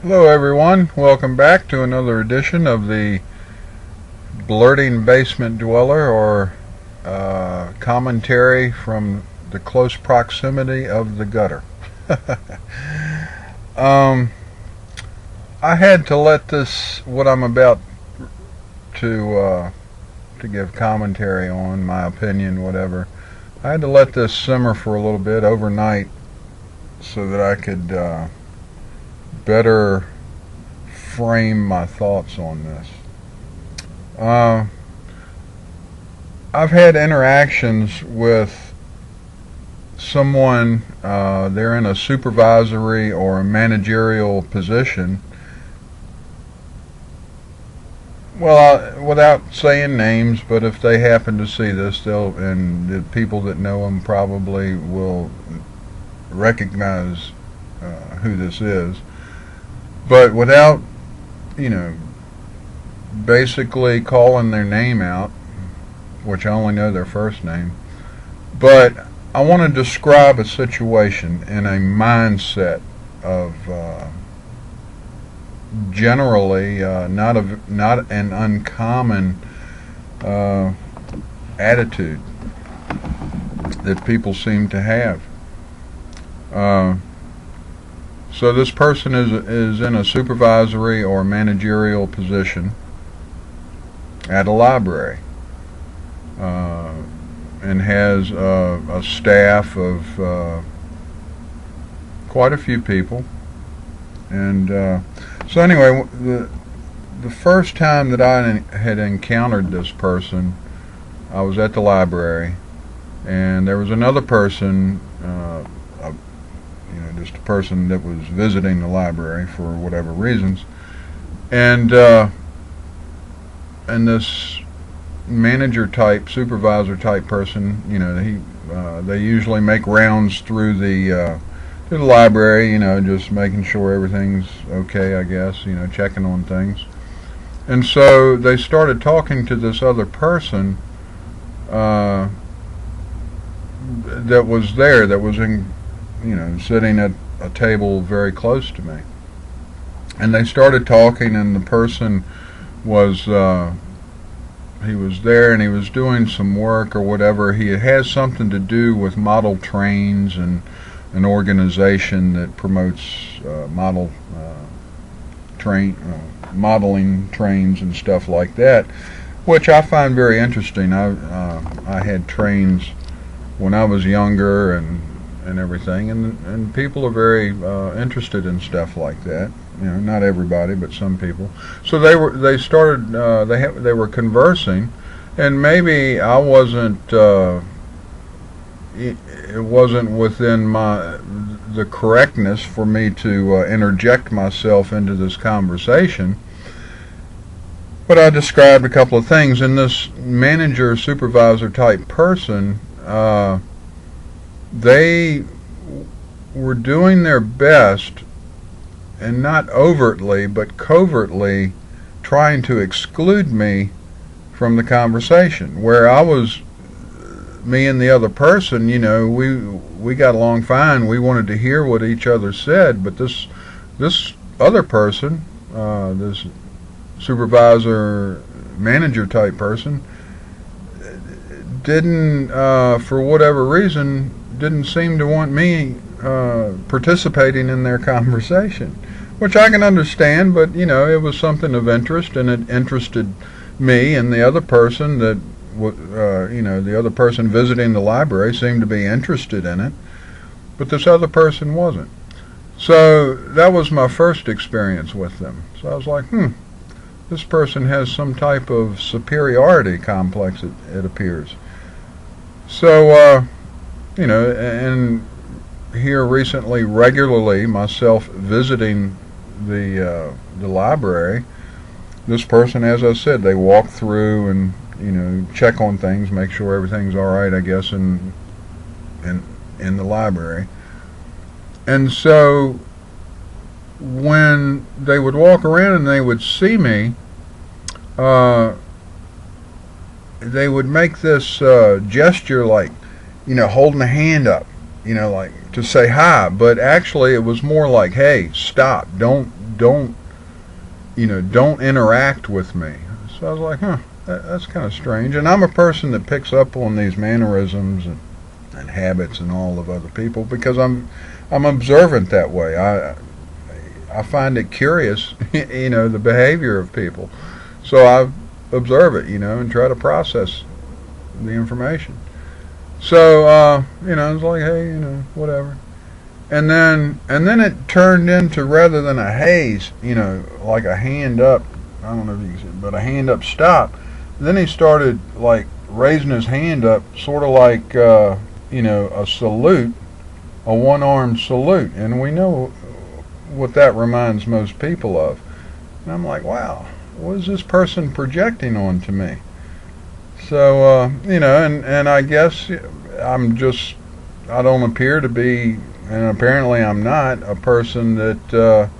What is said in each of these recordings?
Hello everyone, welcome back to another edition of the Blurting Basement Dweller, or commentary from the close proximity of the gutter. um, I had to let this, what I'm about to give commentary on, my opinion, whatever, I had to let this simmer for a little bit overnight so that I could better frame my thoughts on this. I've had interactions with someone, they're in a supervisory or a managerial position. Well, without saying names, but if they happen to see this, and the people that know them probably will recognize who this is. But without, basically calling their name out, which I only know their first name, but I want to describe a situation in a mindset of generally not an uncommon attitude that people seem to have. So this person is in a supervisory or managerial position at a library, and has a staff of quite a few people. And so anyway, the first time that I had encountered this person, I was at the library, and there was another person, just a person that was visiting the library for whatever reasons, and this manager type, supervisor type person, they usually make rounds through the library, just making sure everything's okay, I guess, checking on things. And so they started talking to this other person that was there, that was sitting at a table very close to me. And they started talking, and the person was he was there, and he was doing some work or whatever. He has something to do with model trains and an organization that promotes modeling trains and stuff like that, which I find very interesting. I had trains when I was younger and everything, and people are very interested in stuff like that. Not everybody, but some people. So they were conversing, and maybe I wasn't. It wasn't within the correctness for me to interject myself into this conversation. But I described a couple of things, and this manager supervisor type person, they were doing their best, and not overtly but covertly, trying to exclude me from the conversation, where I was, me and the other person, we got along fine. We wanted to hear what each other said, but this other person, this supervisor manager type person, didn't, for whatever reason, didn't seem to want me participating in their conversation, which I can understand, but it was something of interest, and it interested me, and the other person that the other person visiting the library seemed to be interested in it, but this other person wasn't. So that was my first experience with them. So I was like, this person has some type of superiority complex, it appears. So, and here recently, regularly, myself visiting the library, this person, as I said, they walk through and check on things, make sure everything's all right, I guess, in the library. And so when they would walk around and they would see me, they would make this gesture, like, holding a hand up, like to say hi, but actually it was more like, hey, stop, don't don't don't interact with me. So I was like, huh, that's kind of strange. And I'm a person that picks up on these mannerisms and habits and all of other people because I'm observant that way. I find it curious, the behavior of people. So I observe it, and try to process the information. So it's like, hey, whatever. And then it turned into, rather than a haze, like a hand up, I don't know if you can see it, but a hand up stop. Then he started like raising his hand up, sort of like a salute, a one-armed salute. And we know what that reminds most people of. And I'm like, wow, what is this person projecting onto me? So, and I guess I don't appear to be, and apparently I'm not, a person that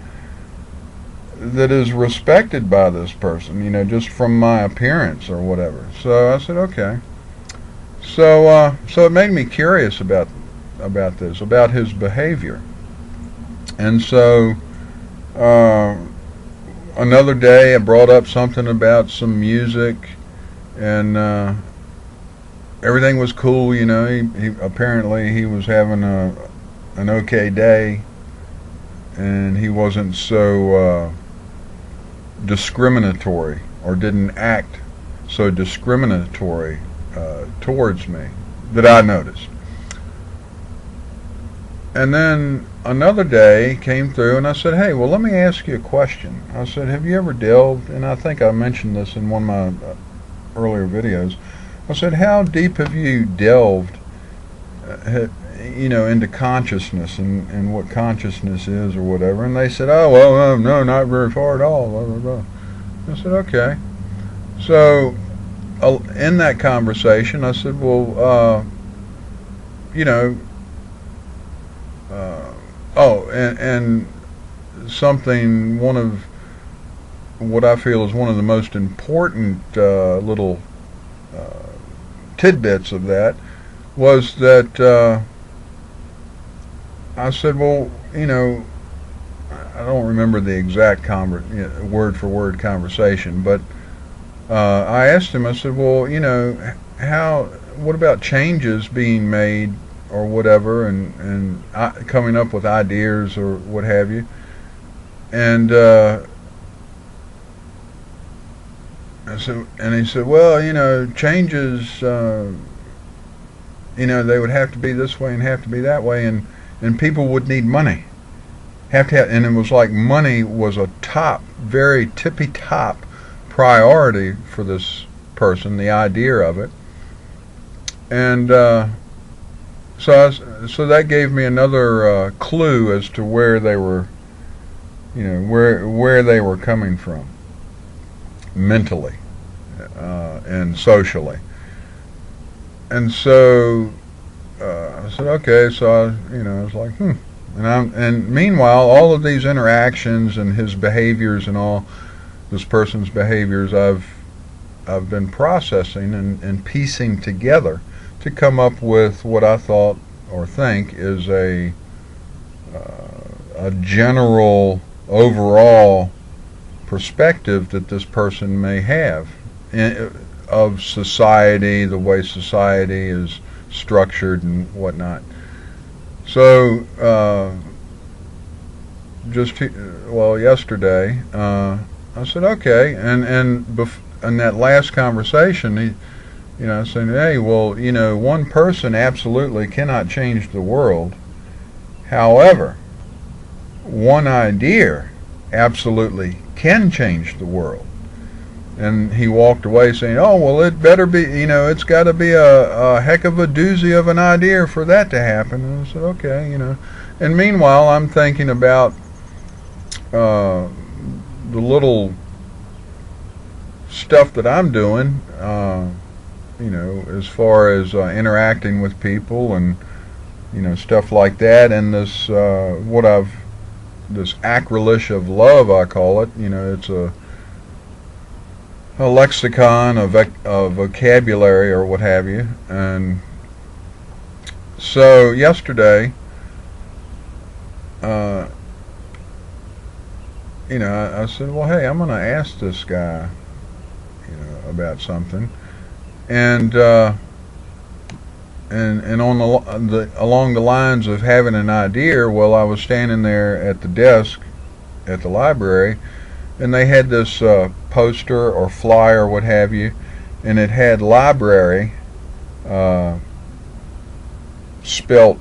is respected by this person, just from my appearance or whatever. So I said, okay. So it made me curious about this, about his behavior. And so another day I brought up something about some music, and everything was cool. He apparently he was having an okay day, and he wasn't so discriminatory, or didn't act so discriminatory towards me that I noticed. And then another day came through, and I said, hey, well, let me ask you a question. I said, have you ever delved, and I think I mentioned this in one of my earlier videos, I said, how deep have you delved into consciousness and what consciousness is or whatever? And they said, oh, well, no, not very far at all, blah, blah, blah. I said, okay. So in that conversation I said, well, and something, one of what I feel is one of the most important little tidbits of that was that I said, well, I don't remember the exact word for word conversation, but I asked him, I said, well, what about changes being made or whatever, and coming up with ideas or what have you? And he said, well, changes, they would have to be this way and have to be that way, and people would need money. And it was like money was a very tippy top priority for this person, the idea of it. And so that gave me another clue as to where they were, where they were coming from, mentally and socially. And so I said, okay. So I was like, And meanwhile, all of these interactions and his behaviors and all this person's behaviors, I've been processing and piecing together to come up with what I thought or think is a general overall perspective that this person may have of society, the way society is structured and whatnot. So yesterday I said, okay, and in that last conversation, he saying, hey, well, one person absolutely cannot change the world. However, one idea absolutely can change the world. And he walked away saying, oh, well, it better be, it's got to be a heck of a doozy of an idea for that to happen. And I said, okay, And meanwhile, I'm thinking about the little stuff that I'm doing, as far as interacting with people and, stuff like that. And this, this acrolesh of love, I call it. It's a lexicon, a vocabulary or what have you. And so yesterday I said, well, hey, I'm going to ask this guy, about something, and on along the lines of having an idea. Well, I was standing there at the desk at the library, and they had this poster or flyer, what have you, and it had library spelt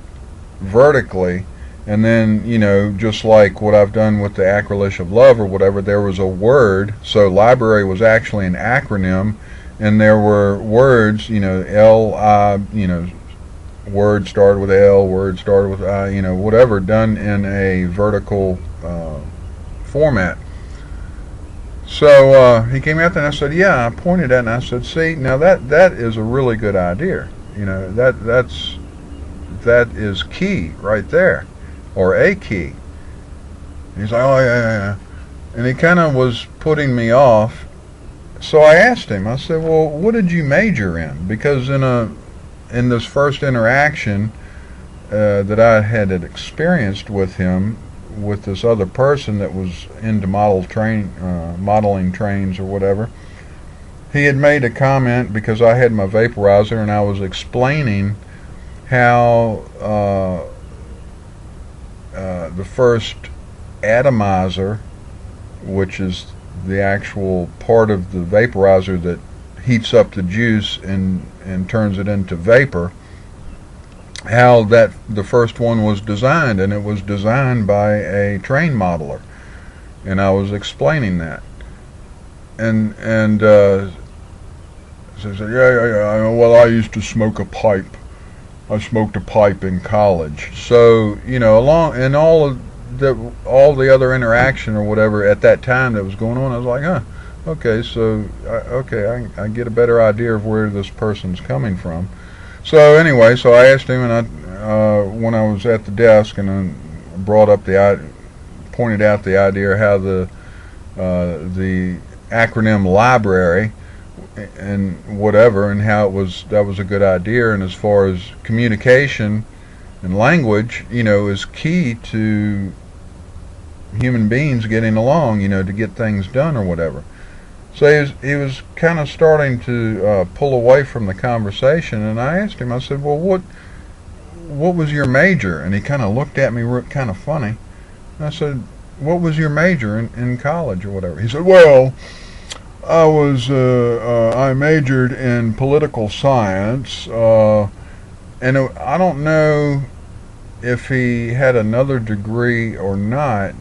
vertically, and then, just like what I've done with the acrolysh of love or whatever, there was a word. So library was actually an acronym, and there were words, L-I, word started with L, word started with I, whatever, done in a vertical format. So he came out there and I said, yeah, I pointed at it and I said, see, now that is a really good idea. That is key right there, or a key. He's like, oh, yeah. And he kind of was putting me off. So I asked him, I said, well, what did you major in? Because in this first interaction that I had experienced with him, with this other person that was into modeling trains or whatever, he had made a comment because I had my vaporizer and I was explaining how the first atomizer, which is the actual part of the vaporizer that heats up the juice and turns it into vapor, how that the first one was designed, and it was designed by a train modeler, and I was explaining that, and so he said, yeah, well, I used to smoke a pipe. I smoked a pipe in college. So, along in all the other interaction or whatever at that time that was going on, I was like, okay, so I get a better idea of where this person's coming from. So anyway, so I asked him, and when I was at the desk, and I pointed out the idea how the acronym library and whatever, and how that was a good idea, and as far as communication and language, is key to human beings getting along, to get things done or whatever. So he was kind of starting to pull away from the conversation, and I asked him, I said, well, what was your major? And he kind of looked at me kind of funny. And I said, what was your major in college or whatever? He said, well, I majored in political science, and I don't know if he had another degree or not,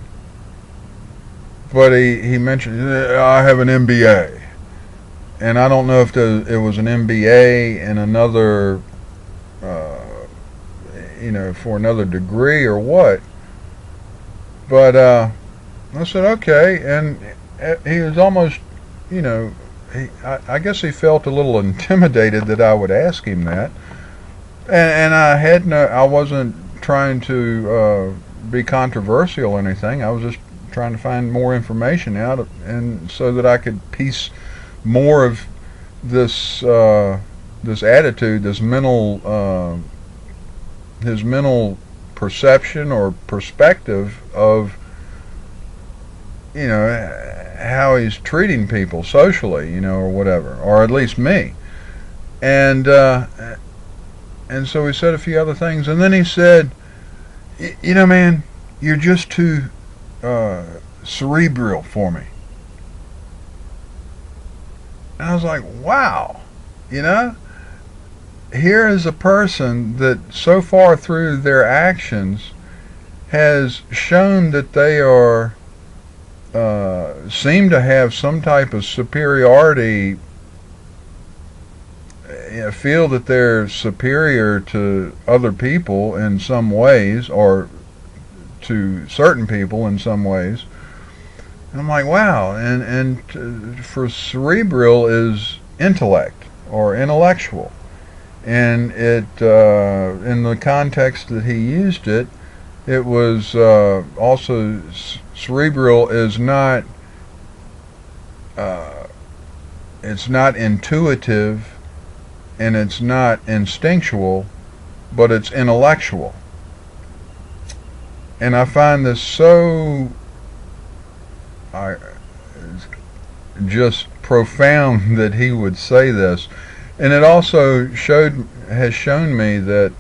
but he mentioned, I have an MBA, and I don't know if it was an MBA and another, for another degree or what, but I said, okay, and he was almost, I guess he felt a little intimidated that I would ask him that, and I wasn't trying to be controversial or anything. I was just trying to find more information out, and so that I could piece more of this attitude, his mental perception or perspective of how he's treating people socially, or whatever, or at least me. And so he said a few other things, and then he said, man, you're just too cerebral for me. And I was like, wow, here is a person that so far through their actions has shown that they are seem to have some type of superiority, feel that they're superior to other people in some ways, or to certain people in some ways. And I'm like, wow, and for cerebral is intellect or intellectual, and it in the context that he used it, it was also cerebral is not it's not intuitive and it's not instinctual, but it's intellectual. And I find this so it's just profound that he would say this. And it also has shown me that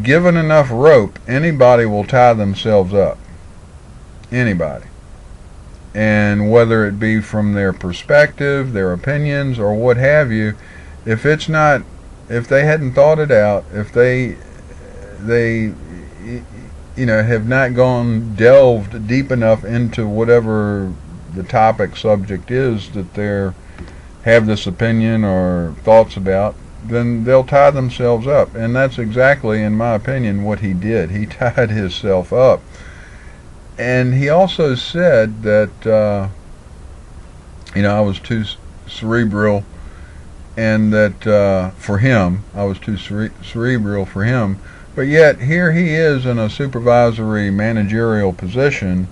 given enough rope, anybody will tie themselves up. Anybody. And whether it be from their perspective, their opinions, or what have you, if they hadn't thought it out, if they have not delved deep enough into whatever the topic subject is that they have this opinion or thoughts about, then they'll tie themselves up. And that's exactly, in my opinion, what he did. He tied himself up. And he also said that, I was too cerebral, and that for him, I was too cerebral for him. But yet, here he is in a supervisory managerial position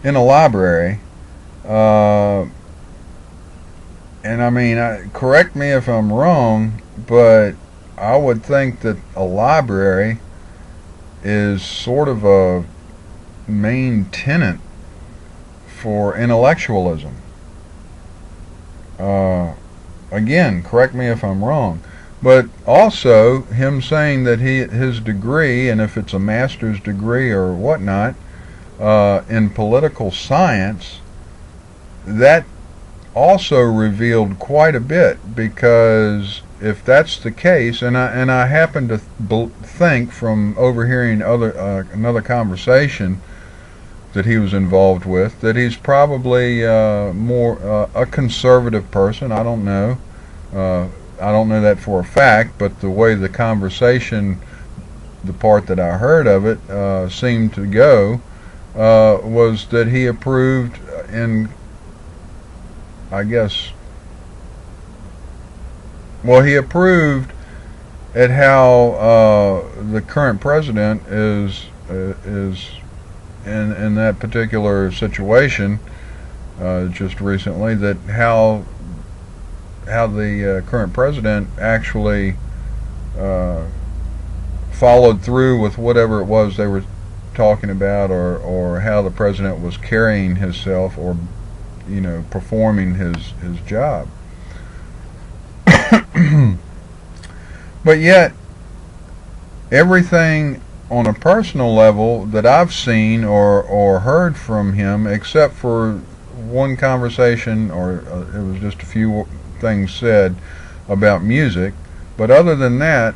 in a library. And I mean, correct me if I'm wrong, but I would think that a library is sort of a main tenet for intellectualism. Again, correct me if I'm wrong, but also him saying that his degree, and if it's a master's degree or whatnot, in political science, that also revealed quite a bit, because if that's the case, and I happen to think from overhearing another conversation that he was involved with, that he's probably more a conservative person. I don't know. I don't know that for a fact, but the way the conversation, the part that I heard of it, seemed to go, was that he approved he approved at how the current president is in that particular situation, just recently, that how the current president actually followed through with whatever it was they were talking about, or how the president was carrying himself, or performing his job. But yet, everything on a personal level that I've seen or heard from him, except for one conversation, or it was just a few things said about music, but other than that,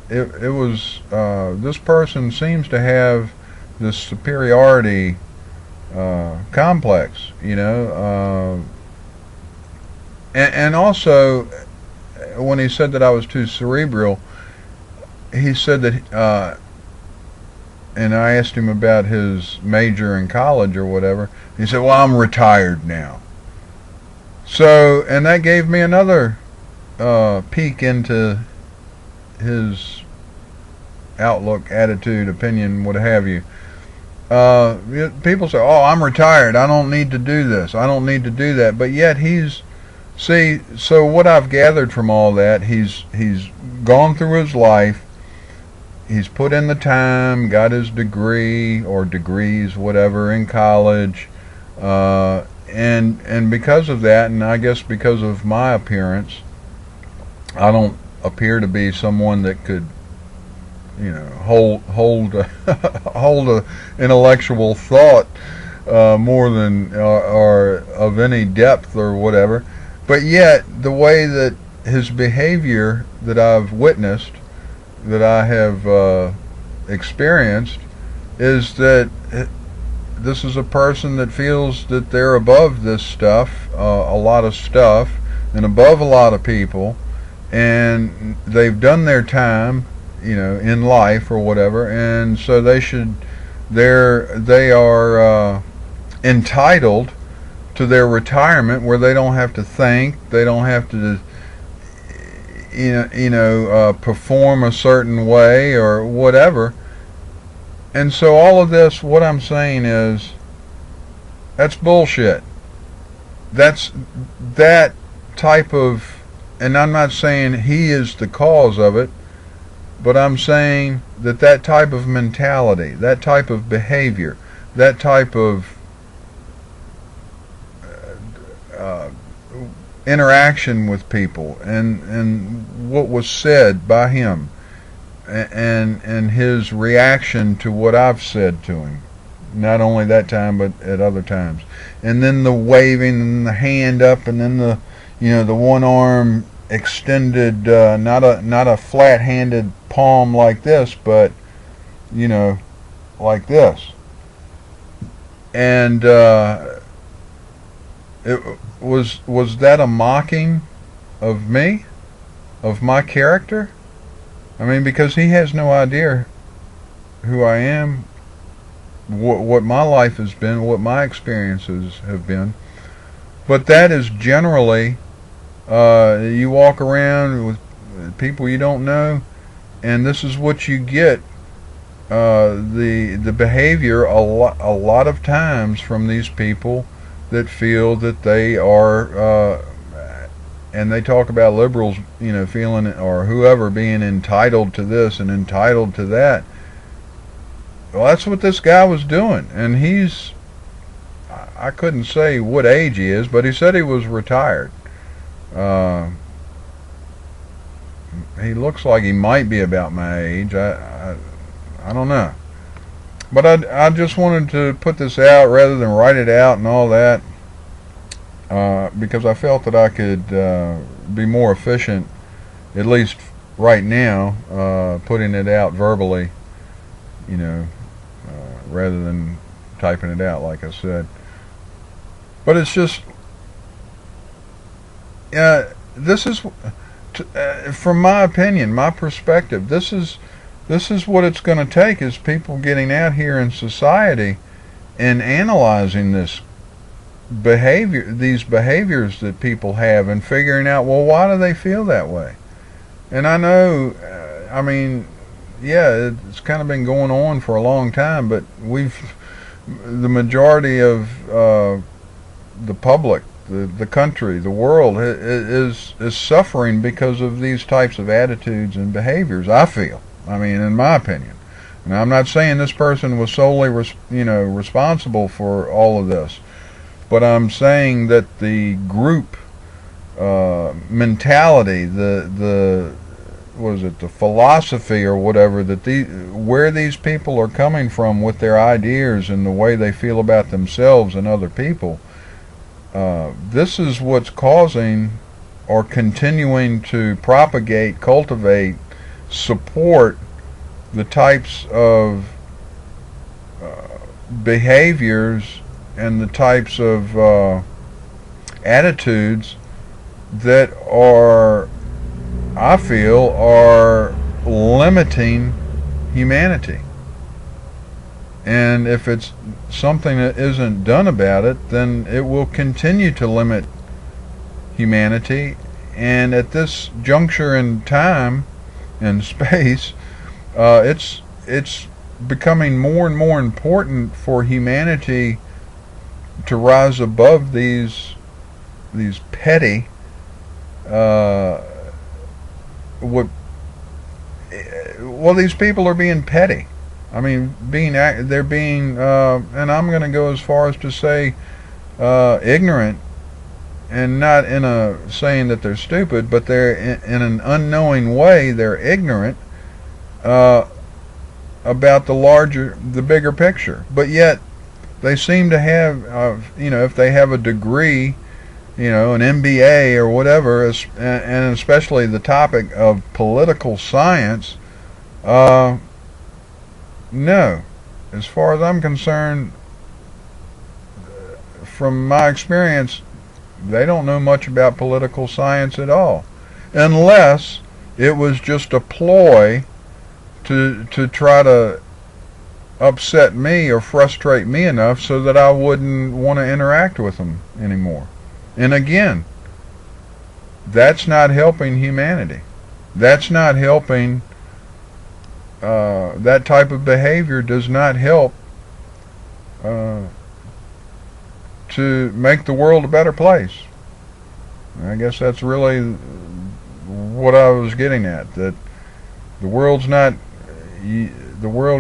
it was this person seems to have this superiority complex, and also when he said that I was too cerebral, he said that, and I asked him about his major in college or whatever. He said, well, I'm retired now. So, and that gave me another peek into his outlook, attitude, opinion, what have you. People say, oh, I'm retired, I don't need to do this, I don't need to do that. But yet so what I've gathered from all that, he's gone through his life, he's put in the time, got his degree or degrees, whatever, in college, and because of that, and I guess because of my appearance, I don't appear to be someone that could, hold a intellectual thought more than or of any depth or whatever. But yet, the way that his behavior that I've witnessed, that I have experienced, is that this is a person that feels that they're above this stuff, a lot of stuff, and above a lot of people, and they've done their time, in life or whatever, and so they are entitled to their retirement, where they don't have to think, they don't have to perform a certain way or whatever. And so all of this, what I'm saying is, that's bullshit. That's that type of, and I'm not saying he is the cause of it, but I'm saying that type of mentality, that type of behavior, that type of interaction with people, and what was said by him, and his reaction to what I've said to him, not only that time but at other times, and then the waving and the hand up, and then the one arm extended, not a flat-handed palm like this, but like this. And it was that a mocking of me, of my character? I mean, because he has no idea who I am, what my life has been, what my experiences have been. But that is generally, you walk around with people you don't know, and this is what you get. The behavior a lot of times from these people that feel that they are, and they talk about liberals, feeling, or whoever, being entitled to this and entitled to that. Well, that's what this guy was doing, and I couldn't say what age he is, but he said he was retired. He looks like he might be about my age. I don't know. But I just wanted to put this out rather than write it out and all that, because I felt that I could be more efficient, at least right now, putting it out verbally, rather than typing it out, like I said. But it's just, this is, from my opinion, my perspective, this is what it's going to take, is people getting out here in society and analyzing these behaviors that people have, and figuring out, well, why do they feel that way? And I know, I mean, yeah, it's kind of been going on for a long time, but the majority of the public, the country, the world is suffering because of these types of attitudes and behaviors, I feel. I mean, in my opinion. And I'm not saying this person was solely responsible for all of this, but I'm saying that the group mentality, the philosophy or whatever, that where these people are coming from with their ideas and the way they feel about themselves and other people, this is what's causing or continuing to propagate, cultivate, support the types of behaviors and the types of attitudes that are, I feel, are limiting humanity. And if it's something that isn't done about it, then it will continue to limit humanity. And at this juncture in time and space, it's becoming more and more important for humanity to rise above these petty these people are being petty. I mean, they're being and I'm going to go as far as to say ignorant, and not in a saying that they're stupid, but they're in an unknowing way, they're ignorant about the bigger picture. But yet they seem to have, if they have a degree, an MBA or whatever, and especially the topic of political science, no. As far as I'm concerned, from my experience, they don't know much about political science at all, unless it was just a ploy to try to upset me or frustrate me enough so that I wouldn't want to interact with them anymore. And again, that's not helping humanity. That's not helping. That type of behavior does not help to make the world a better place. I guess that's really what I was getting at, that the world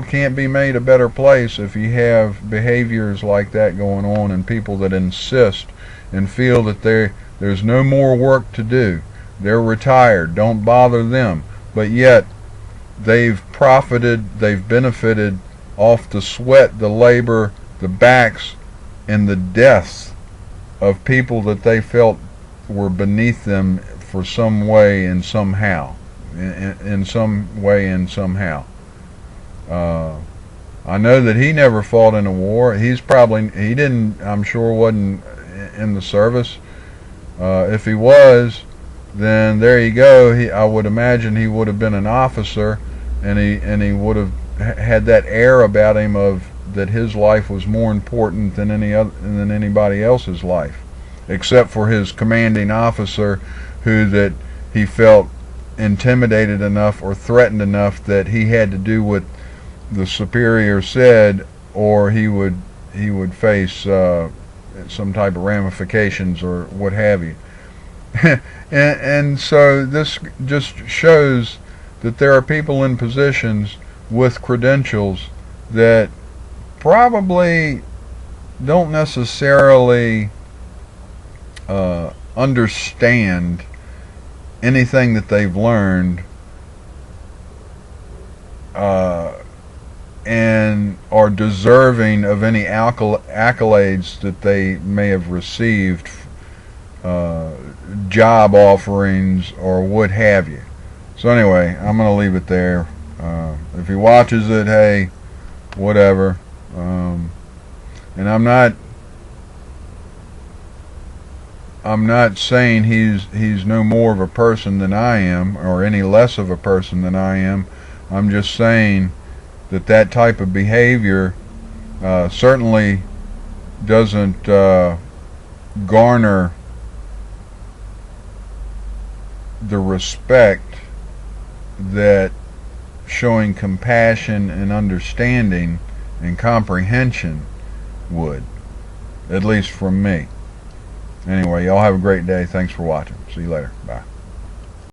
can't be made a better place if you have behaviors like that going on, and people that insist and feel that There's no more work to do. They're retired. Don't bother them. But yet, they've profited, they've benefited off the sweat, the labor, the backs, and the deaths of people that they felt were beneath them for some way and somehow. In some way and somehow. I know that he never fought in a war. He didn't, I'm sure, wasn't in the service. If he was, then there you go. I would imagine he would have been an officer, and he would have had that air about him of that his life was more important than anybody else's life, except for his commanding officer, that he felt intimidated enough or threatened enough that he had to do what the superior said, or he would face some type of ramifications or what have you. and so this just shows that there are people in positions with credentials that probably don't necessarily understand anything that they've learned, and are deserving of any accolades that they may have received, job offerings or what have you. So anyway, I'm going to leave it there. If he watches it, hey, whatever. And I'm not saying he's no more of a person than I am, or any less of a person than I am. I'm just saying that type of behavior certainly doesn't garner the respect that showing compassion and understanding and comprehension would, at least from me. Anyway, y'all have a great day. Thanks for watching. See you later. Bye.